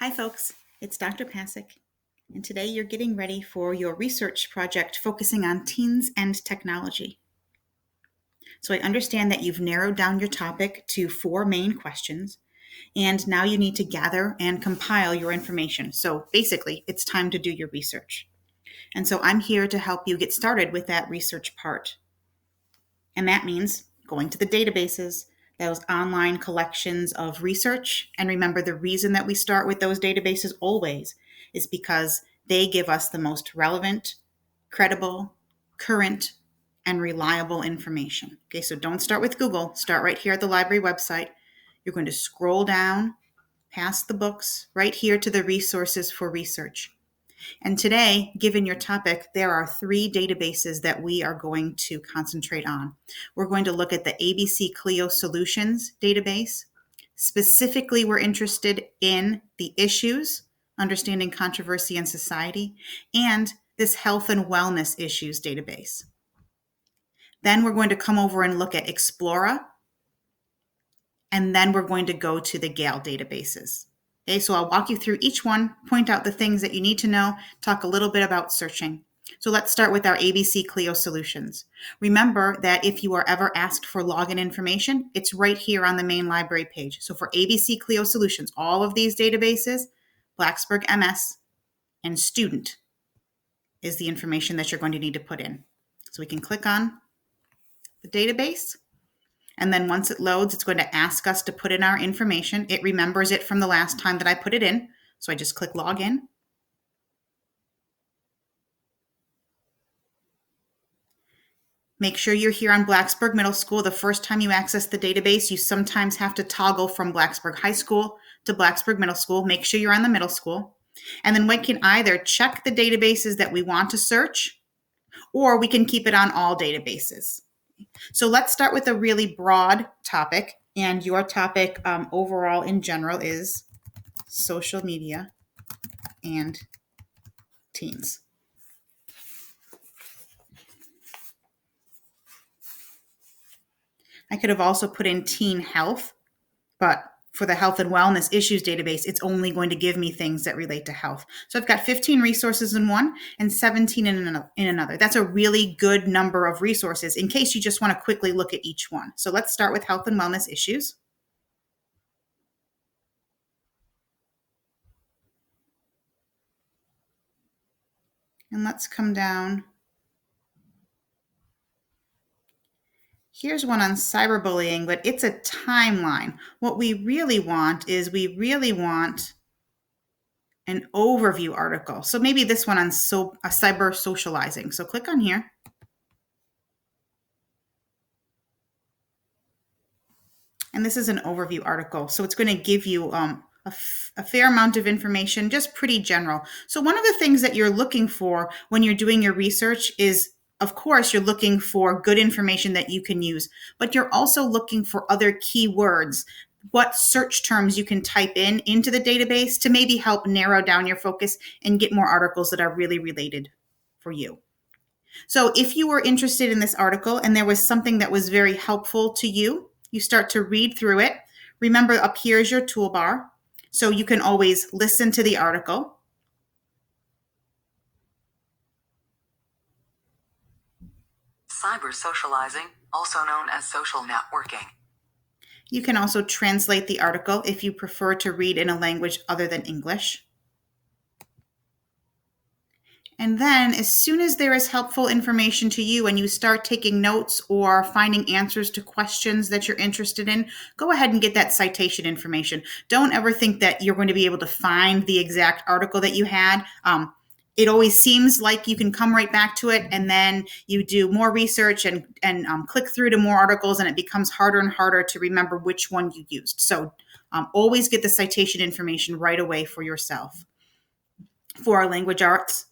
Hi folks, it's Dr. Pasick, and today you're getting ready for your research project focusing on teens and technology. So I understand that you've narrowed down your topic to 4 main questions, and now you need to gather and compile your information. So basically, it's time to do your research. And so I'm here to help you get started with that research part. And that means going to the databases, those online collections of research. And remember, the reason that we start with those databases always is because they give us the most relevant, credible, current, and reliable information. Okay, so don't start with Google. Start right here at the library website. You're going to scroll down past the books right here to the resources for research. And today, given your topic, there are 3 databases that we are going to concentrate on. We're going to look at the ABC Clio Solutions database. Specifically, we're interested in the issues, understanding controversy in society, and this health and wellness issues database. Then we're going to come over and look at Explora, and then we're going to go to the Gale databases. Okay, so I'll walk you through each one, point out the things that you need to know, talk a little bit about searching. So let's start with our ABC Clio Solutions. Remember that if you are ever asked for login information, it's right here on the main library page. So for ABC Clio Solutions, all of these databases, Blacksburg MS and Student is the information that you're going to need to put in. So we can click on the database. And then once it loads, it's going to ask us to put in our information. It remembers it from the last time that I put it in. So I just click login. Make sure you're here on Blacksburg Middle School. The first time you access the database, you sometimes have to toggle from Blacksburg High School to Blacksburg Middle School. Make sure you're on the middle school. And then we can either check the databases that we want to search, or we can keep it on all databases. So let's start with a really broad topic, and your topic overall in general is social media and teens. I could have also put in teen health, but for the health and wellness issues database, it's only going to give me things that relate to health. So I've got 15 resources in one and 17 in another. That's a really good number of resources in case you just want to quickly look at each one. So let's start with health and wellness issues. And let's come down. Here's one on cyberbullying, but it's a timeline. What we really want is an overview article. So maybe this one on cyber socializing. So click on here. And this is an overview article. So it's going to give you a fair amount of information, just pretty general. So one of the things that you're looking for when you're doing your research is, of course, you're looking for good information that you can use, but you're also looking for other keywords, what search terms you can type into the database to maybe help narrow down your focus and get more articles that are really related for you. So if you were interested in this article and there was something that was very helpful to you, you start to read through it. Remember, up here is your toolbar, so you can always listen to the article. Cyber socializing, also known as social networking. You can also translate the article if you prefer to read in a language other than English. And then as soon as there is helpful information to you and you start taking notes or finding answers to questions that you're interested in, go ahead and get that citation information. Don't ever think that you're going to be able to find the exact article that you had. It always seems like you can come right back to it, and then you do more research and click through to more articles, and it becomes harder and harder to remember which one you used. So always get the citation information right away for yourself. For our language arts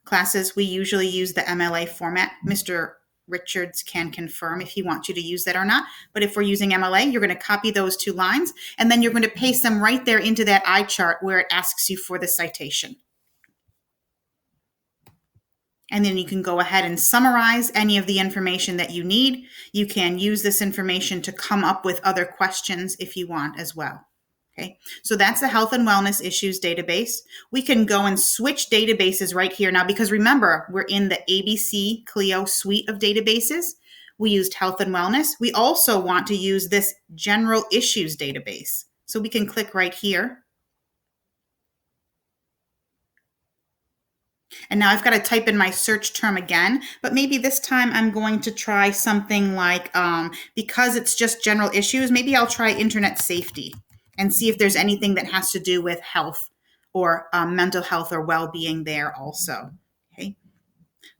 classes, we usually use the MLA format. Mr. Richards can confirm if he wants you to use that or not. But if we're using MLA, you're going to copy those 2 lines, and then you're going to paste them right there into that eye chart where it asks you for the citation. And then you can go ahead and summarize any of the information that you need. You can use this information to come up with other questions if you want as well. Okay, so that's the health and wellness issues database. We can go and switch databases right here now because remember, we're in the ABC Clio suite of databases. We used health and wellness. We also want to use this general issues database. So we can click right here. And now I've got to type in my search term again, but maybe this time I'm going to try something like, because it's just general issues, maybe I'll try internet safety and see if there's anything that has to do with health or mental health or well-being there also. Okay.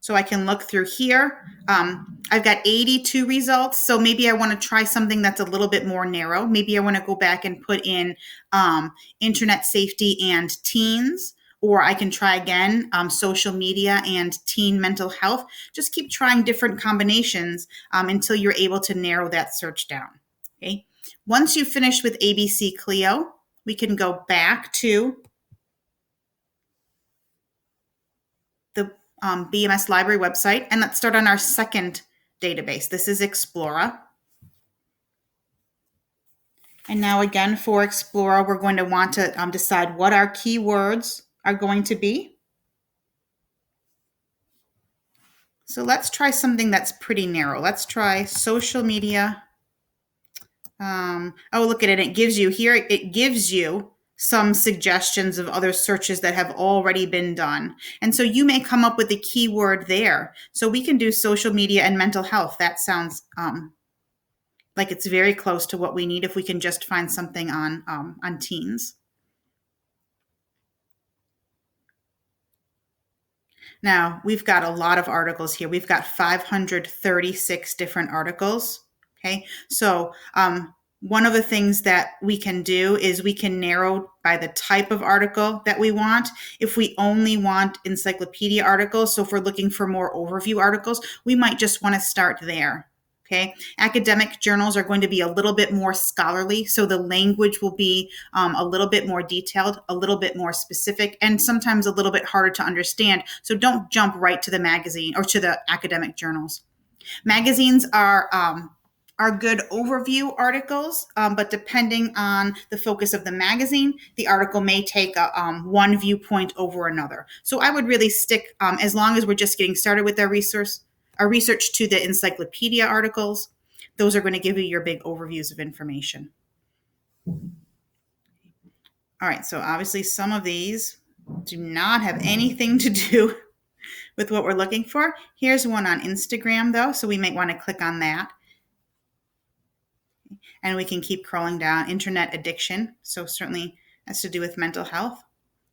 So I can look through here. I've got 82 results. So maybe I want to try something that's a little bit more narrow. Maybe I want to go back and put in internet safety and teens, or I can try again, social media and teen mental health. Just keep trying different combinations until you're able to narrow that search down. Okay. Once you finish with ABC Clio, we can go back to the BMS Library website, and let's start on our second database. This is Explora. And now again, for Explora, we're going to want to decide what our keywords are going to be. So let's try something that's pretty narrow. Let's try social media. Oh, look at it. It gives you here, it gives you some suggestions of other searches that have already been done. And so you may come up with a keyword there. So we can do social media and mental health. That sounds like it's very close to what we need if we can just find something on teens. Now, we've got a lot of articles here. We've got 536 different articles. Okay, so one of the things that we can do is we can narrow by the type of article that we want. If we only want encyclopedia articles, so if we're looking for more overview articles, we might just want to start there. Okay, academic journals are going to be a little bit more scholarly, so the language will be a little bit more detailed, a little bit more specific, and sometimes a little bit harder to understand. So don't jump right to the magazine or to the academic journals. Magazines are good overview articles, but depending on the focus of the magazine, the article may take one viewpoint over another. So I would really stick, as long as we're just getting started with our research to the encyclopedia articles. Those are going to give you your big overviews of information. All right, so obviously some of these do not have anything to do with what we're looking for. Here's one on Instagram, though, so we might want to click on that. And we can keep scrolling down. Internet addiction, so certainly has to do with mental health.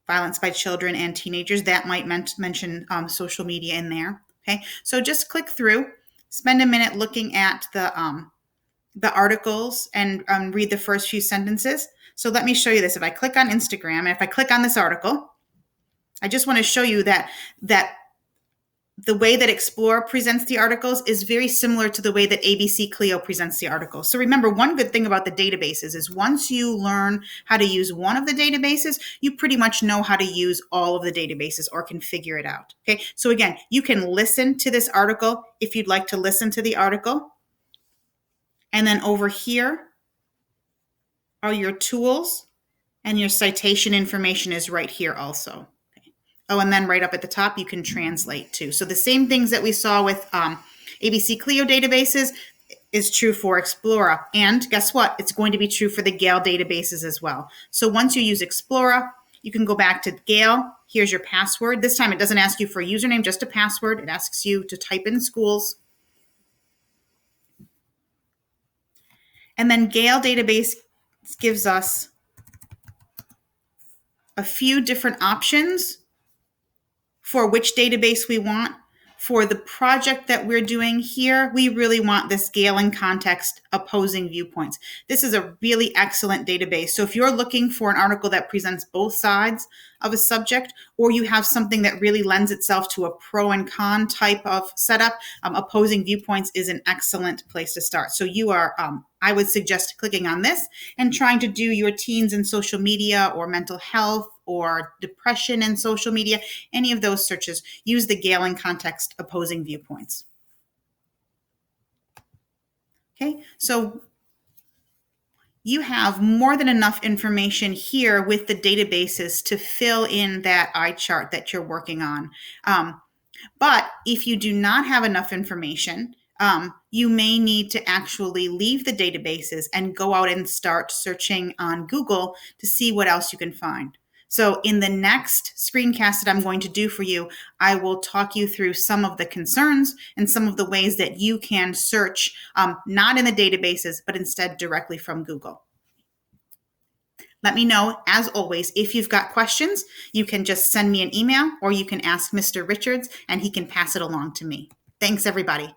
Violence by children and teenagers, that might mention social media in there. Okay, so just click through, spend a minute looking at the articles and read the first few sentences. So let me show you this. If I click on Instagram and if I click on this article, I just want to show you that the way that Explora presents the articles is very similar to the way that ABC Clio presents the articles. So remember, one good thing about the databases is once you learn how to use one of the databases, you pretty much know how to use all of the databases or can figure it out. Okay, so again, you can listen to this article if you'd like to listen to the article. And then over here are your tools, and your citation information is right here also. Oh, and then right up at the top, you can translate too. So the same things that we saw with ABC Clio databases is true for Explora. And guess what? It's going to be true for the Gale databases as well. So once you use Explora, you can go back to Gale. Here's your password. This time it doesn't ask you for a username, just a password. It asks you to type in schools. And then Gale database gives us a few different options for which database we want. For the project that we're doing here, we really want this Gale in Context opposing viewpoints. This is a really excellent database. So if you're looking for an article that presents both sides of a subject, or you have something that really lends itself to a pro and con type of setup, opposing viewpoints is an excellent place to start. So you are, I would suggest clicking on this and trying to do your teens and social media or mental health or depression and social media, any of those searches, use the Gale in Context opposing viewpoints. Okay, so you have more than enough information here with the databases to fill in that eye chart that you're working on. But if you do not have enough information, you may need to actually leave the databases and go out and start searching on Google to see what else you can find. So in the next screencast that I'm going to do for you, I will talk you through some of the concerns and some of the ways that you can search, not in the databases, but instead directly from Google. Let me know, as always, if you've got questions. You can just send me an email or you can ask Mr. Richards and he can pass it along to me. Thanks, everybody.